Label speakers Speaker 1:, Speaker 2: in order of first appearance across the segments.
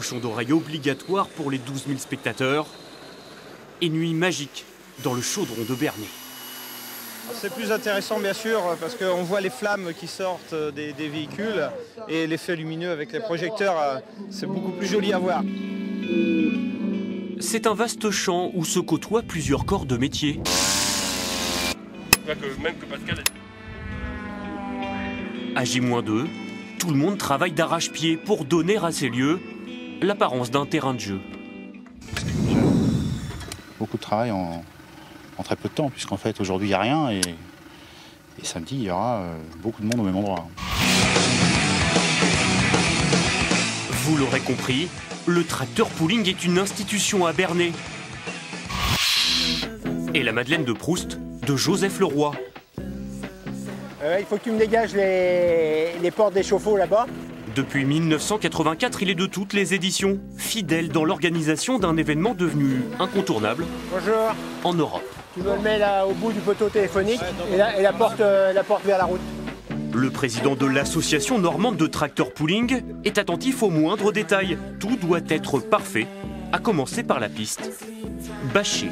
Speaker 1: bouchon d'oreille obligatoire pour les 12 000 spectateurs. Et nuit magique dans le chaudron de Bernay.
Speaker 2: C'est plus intéressant bien sûr parce qu'on voit les flammes qui sortent des véhicules et l'effet lumineux avec les projecteurs, c'est beaucoup plus joli à voir.
Speaker 1: C'est un vaste champ où se côtoient plusieurs corps de métier.
Speaker 3: Même que Pascal.
Speaker 1: À J-2, tout le monde travaille d'arrache-pied pour donner à ces lieux l'apparence d'un terrain de jeu.
Speaker 4: Beaucoup de travail en très peu de temps, puisqu'en fait aujourd'hui il n'y a rien et samedi il y aura beaucoup de monde au même endroit.
Speaker 1: Vous l'aurez compris, le tracteur pooling est une institution à Bernay. Et la Madeleine de Proust de Joseph Leroy.
Speaker 5: Il faut que tu me dégages les portes des chauffe-eau là-bas.
Speaker 1: Depuis 1984, il est de toutes les éditions, fidèle dans l'organisation d'un événement devenu incontournable.
Speaker 5: Bonjour.
Speaker 1: En Europe.
Speaker 5: Tu me le mets là au bout du poteau téléphonique et la porte vers la route.
Speaker 1: Le président de l'association normande de tracteur pooling est attentif aux moindres détails. Tout doit être parfait, à commencer par la piste. Bâchée.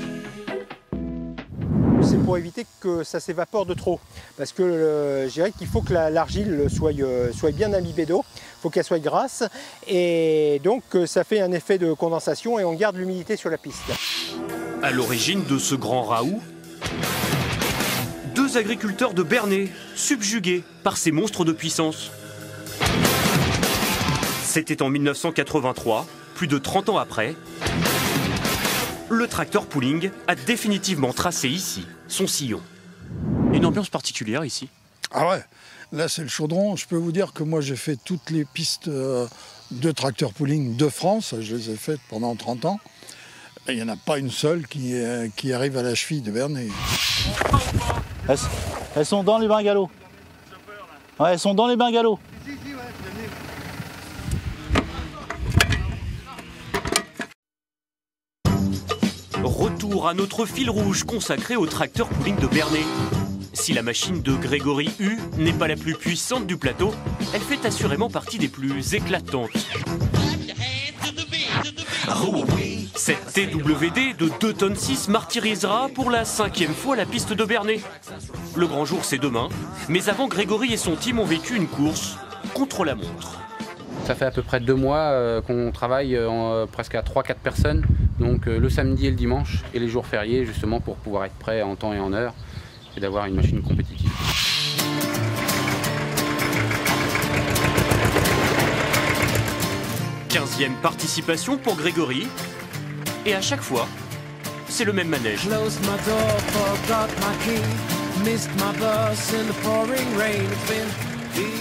Speaker 5: C'est pour éviter que ça s'évapore de trop. Parce que je dirais qu'il faut que l'argile soit bien imbibée d'eau. Il faut qu'elle soit grasse. Et donc ça fait un effet de condensation et on garde l'humidité sur la piste.
Speaker 1: À l'origine de ce grand raout, deux agriculteurs de Bernay, subjugués par ces monstres de puissance. C'était en 1983, plus de 30 ans après. Le tracteur pooling a définitivement tracé ici son sillon. Une ambiance particulière ici.
Speaker 6: Ah ouais, là c'est le chaudron. Je peux vous dire que moi j'ai fait toutes les pistes de tracteur pooling de France. Je les ai faites pendant 30 ans. Et il n'y en a pas une seule qui arrive à la cheville de Bernay.
Speaker 4: Elles sont dans les bungalows. Ouais, elles sont dans les bungalows.
Speaker 1: Retour à notre fil rouge consacré au tracteur pooling de Bernay. Si la machine de Grégory U n'est pas la plus puissante du plateau, elle fait assurément partie des plus éclatantes. Cette TWD de 2,6 tonnes martyrisera pour la 5e fois la piste de Bernay. Le grand jour c'est demain, mais avant Grégory et son team ont vécu une course contre la montre.
Speaker 7: Ça fait à peu près 2 mois qu'on travaille presque à 3-4 personnes, donc le samedi et le dimanche et les jours fériés justement pour pouvoir être prêt en temps et en heure et d'avoir une machine compétitive. «
Speaker 1: 15e participation pour Grégory, et à chaque fois, c'est le même manège.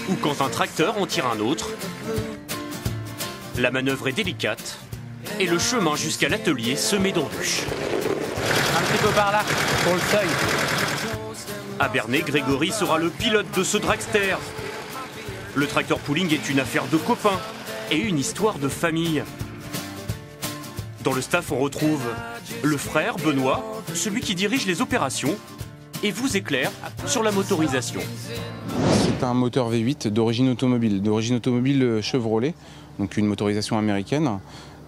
Speaker 1: Ou quand un tracteur en tire un autre, la manœuvre est délicate et le chemin jusqu'à l'atelier semé d'embûches.
Speaker 7: Un petit peu par là, pour le seuil.
Speaker 1: À Bernay, Grégory sera le pilote de ce dragster. Le tracteur pooling est une affaire de copains et une histoire de famille. Dans le staff, on retrouve le frère Benoît, celui qui dirige les opérations, et vous éclaire sur la motorisation.
Speaker 8: C'est un moteur V8 d'origine automobile Chevrolet, donc une motorisation américaine.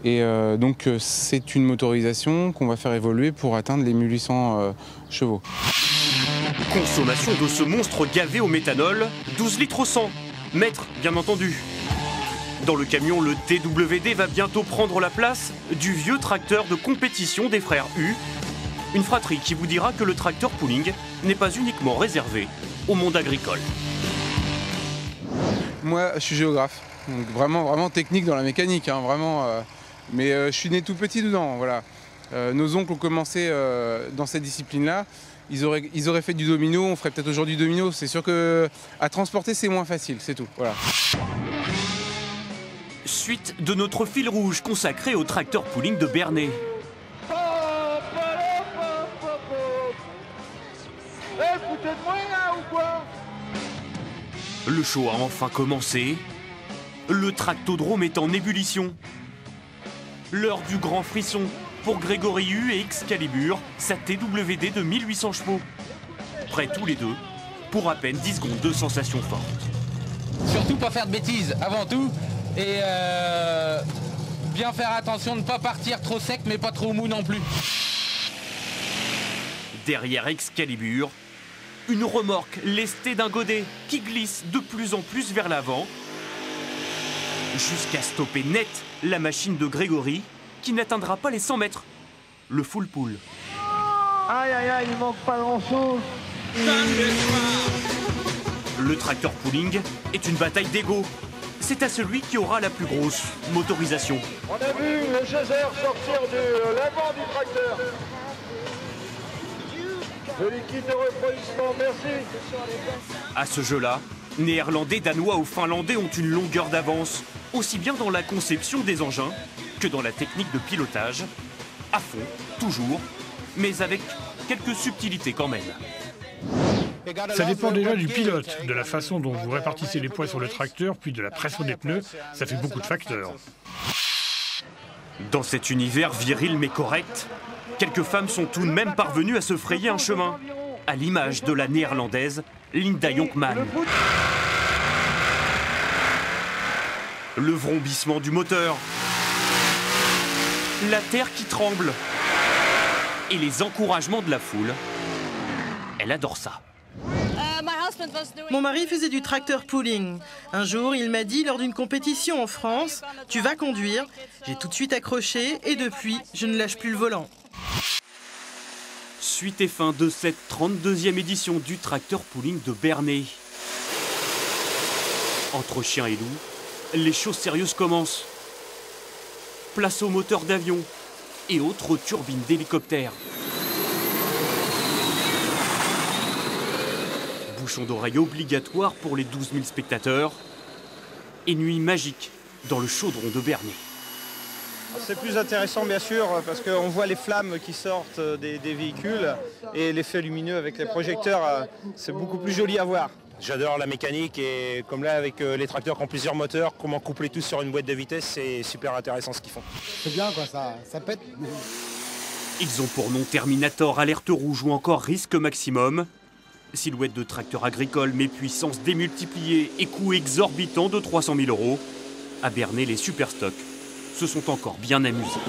Speaker 8: Et donc c'est une motorisation qu'on va faire évoluer pour atteindre les 1800 chevaux.
Speaker 1: Consommation de ce monstre gavé au méthanol, 12 litres au 100 mètres, bien entendu. Dans le camion, le TWD va bientôt prendre la place du vieux tracteur de compétition des frères U. Une fratrie qui vous dira que le tracteur pooling n'est pas uniquement réservé au monde agricole.
Speaker 8: Moi, je suis géographe, donc vraiment technique dans la mécanique, hein, vraiment. Mais je suis né tout petit dedans, voilà. Nos oncles ont commencé dans cette discipline-là. Ils auraient fait du domino, on ferait peut-être aujourd'hui du domino. C'est sûr que à transporter, c'est moins facile, c'est tout. Voilà.
Speaker 1: Suite de notre fil rouge consacré au tracteur pooling de Bernay. Le show a enfin commencé. Le tractodrome est en ébullition. L'heure du grand frisson pour Grégory U et Excalibur, sa TWD de 1800 chevaux. Prêts tous les deux pour à peine 10 secondes de sensations fortes.
Speaker 7: Surtout pas faire de bêtises avant tout et Bien faire attention de ne pas partir trop sec mais pas trop mou non plus.
Speaker 1: Derrière Excalibur, une remorque lestée d'un godet qui glisse de plus en plus vers l'avant, jusqu'à stopper net la machine de Grégory qui n'atteindra pas les 100 mètres. Le full pool.
Speaker 3: Aïe aïe aïe, il manque pas grand chose.
Speaker 1: Le tracteur pooling est une bataille d'ego. C'est à celui qui aura la plus grosse motorisation.
Speaker 3: On a vu le chasseur sortir de l'avant du tracteur. Le liquide de refroidissement, merci.
Speaker 1: À ce jeu-là, Néerlandais, Danois ou Finlandais ont une longueur d'avance, aussi bien dans la conception des engins que dans la technique de pilotage. À fond, toujours, mais avec quelques subtilités quand même.
Speaker 9: Ça dépend déjà du pilote, de la façon dont vous répartissez les poids sur le tracteur, puis de la pression des pneus, ça fait beaucoup de facteurs.
Speaker 1: Dans cet univers viril mais correct, quelques femmes sont tout de même parvenues à se frayer un chemin, à l'image de la néerlandaise Linda Jonkman. Le vrombissement du moteur, la terre qui tremble et les encouragements de la foule, elle adore ça.
Speaker 10: Mon mari faisait du tracteur pooling. Un jour, il m'a dit lors d'une compétition en France, « Tu vas conduire ». J'ai tout de suite accroché et depuis, je ne lâche plus le volant.
Speaker 1: Suite et fin de cette 32e édition du tracteur pooling de Bernay. Entre chiens et loups, les choses sérieuses commencent. Place aux moteurs d'avion et autres turbines d'hélicoptères. Bouchon d'oreille obligatoire pour les 12 000 spectateurs. Et nuit magique dans le chaudron de Bernay.
Speaker 2: C'est plus intéressant bien sûr parce qu'on voit les flammes qui sortent des véhicules et l'effet lumineux avec les projecteurs, c'est beaucoup plus joli à voir.
Speaker 11: J'adore la mécanique et comme là avec les tracteurs qui ont plusieurs moteurs, comment coupler tout sur une boîte de vitesse, c'est super intéressant ce qu'ils font.
Speaker 12: C'est bien quoi, ça pète.
Speaker 1: Ils ont pour nom Terminator, Alerte Rouge ou encore Risque Maximum. Silhouette de tracteur agricole mais puissance démultipliée et coût exorbitant de 300 000 €. À Bernay, les super stocks se sont encore bien amusés.